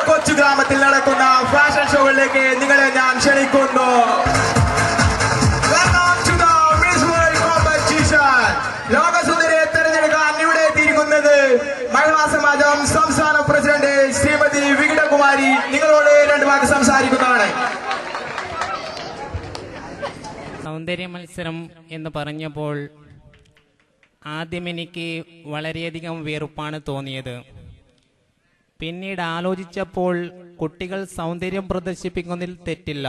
കൊച്ചു ഗ്രാമത്തിൽ നടക്കുന്ന ഫാഷൻ ഷോകളിലേക്ക് നിങ്ങളെ ഞാൻ ക്ഷണിക്കുന്നു. ലോകസുന്ദരിയെ തെരഞ്ഞെടുക്കാൻ ഇവിടെ എത്തിയിരിക്കുന്നത് മഹിളാ സമാജം സംസ്ഥാന പ്രസിഡന്റ് ശ്രീമതി വികിടകുമാരി. നിങ്ങളോട് രണ്ടു വാക്ക് സംസാരിക്കുന്നതാണ്. സൗന്ദര്യ മത്സരം എന്ന് പറഞ്ഞപ്പോൾ ആദ്യം എനിക്ക് വളരെയധികം വെറുപ്പാണ് തോന്നിയത്. പിന്നീട് ആലോചിച്ചപ്പോൾ കുട്ടികൾ സൗന്ദര്യം പ്രദർശിപ്പിക്കുന്നതിൽ തെറ്റില്ല,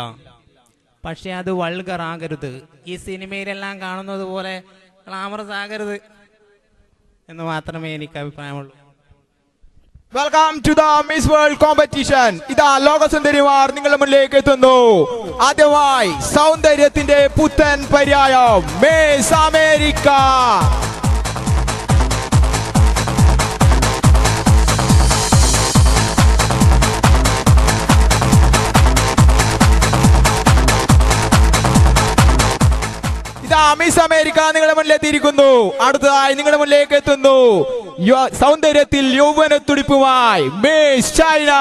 പക്ഷെ അത് വൾഗർ ആകരുത്. ഈ സിനിമയിലെല്ലാം കാണുന്നത് പോലെ ഗ്ലാമറസ് ആകരുത് എന്ന് മാത്രമേ എനിക്ക് അഭിപ്രായമുള്ളൂ. Welcome to the miss world competition. ഇതാ ലോകസുന്ദരിമാർ നിങ്ങളുടെ മുന്നിലേക്ക് എത്തുന്നു. ആദ്യമായി സൗന്ദര്യത്തിന്റെ പുത്തൻ പര്യായം മിസ് അമേരിക്ക. മിസ് അമേരിക്ക നിങ്ങളുടെ മുന്നിലെത്തിയിരിക്കുന്നു. അടുത്തതായി നിങ്ങളുടെ മുന്നിലേക്ക് എത്തുന്നു സൗന്ദര്യത്തിൽ യൗവന തുടിപ്പുമായി മിസ് ചൈന.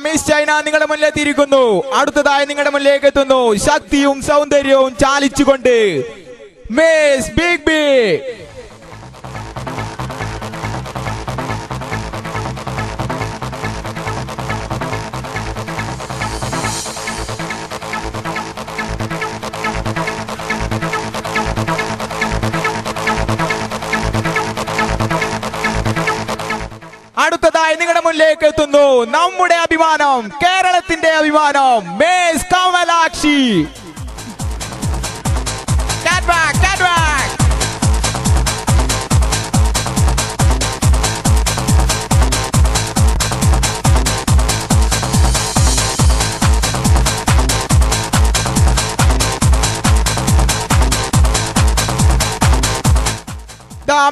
മിസ് ചൈന നിങ്ങളുടെ മുന്നിലെത്തിയിരിക്കുന്നു. അടുത്തതായി നിങ്ങളുടെ മുന്നിലേക്ക് എത്തുന്നു ശക്തിയും സൗന്ദര്യവും ചാലിച്ചുകൊണ്ട് മിസ് ബിഗ് ബി. അടുത്തതായി നിങ്ങളുടെ മുന്നിലേക്ക് എത്തുന്നു നമ്മുടെ അഭിമാനം, കേരളത്തിന്റെ അഭിമാനം മിസ് കമലാക്ഷി.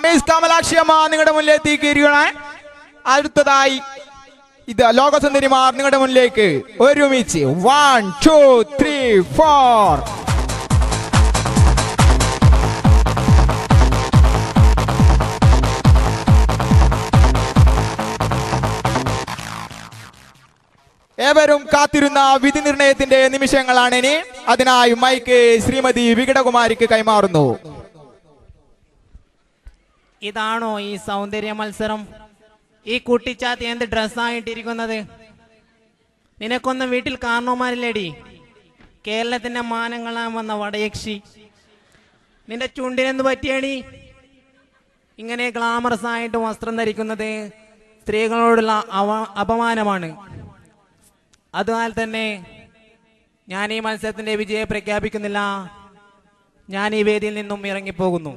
മിസ് കമലാക്ഷി അമ്മ നിങ്ങളുടെ മുന്നിലെത്തിയിരിക്കുകയാണ്. അടുത്തതായി ഇത് ലോകസുന്ദരിമാർ നിങ്ങളുടെ മുന്നിലേക്ക് ഒരുമിച്ച് 1 2 3 4. ഏവരും കാത്തിരുന്ന വിധി നിർണയത്തിന്റെ നിമിഷങ്ങളാണ് ഇനി. അതിനായി മൈക്ക് ശ്രീമതി വികിടകുമാരിക്ക് കൈമാറുന്നു. ഇതാണോ ഈ സൗന്ദര്യ മത്സരം? ഈ കുട്ടിച്ചാത്തി എന്ത് ഡ്രസ്സായിട്ടിരിക്കുന്നത്? നിനക്കൊന്നും വീട്ടിൽ കാരണവന്മാരില്ലേടി? കേരളത്തിന്റെ മാനങ്ങളാൻ വന്ന വടയക്ഷി, നിന്റെ ചുണ്ടിനെന്ത് പറ്റിയടി? ഇങ്ങനെ ഗ്ലാമറസ് ആയിട്ട് വസ്ത്രം ധരിക്കുന്നത് സ്ത്രീകളോടുള്ള അപമാനമാണ്. അതിനാൽ തന്നെ ഞാൻ ഈ മത്സരത്തിന്റെ വിജയം പ്രഖ്യാപിക്കുന്നില്ല. ഞാൻ ഈ വേദിയിൽ നിന്നും ഇറങ്ങിപ്പോകുന്നു.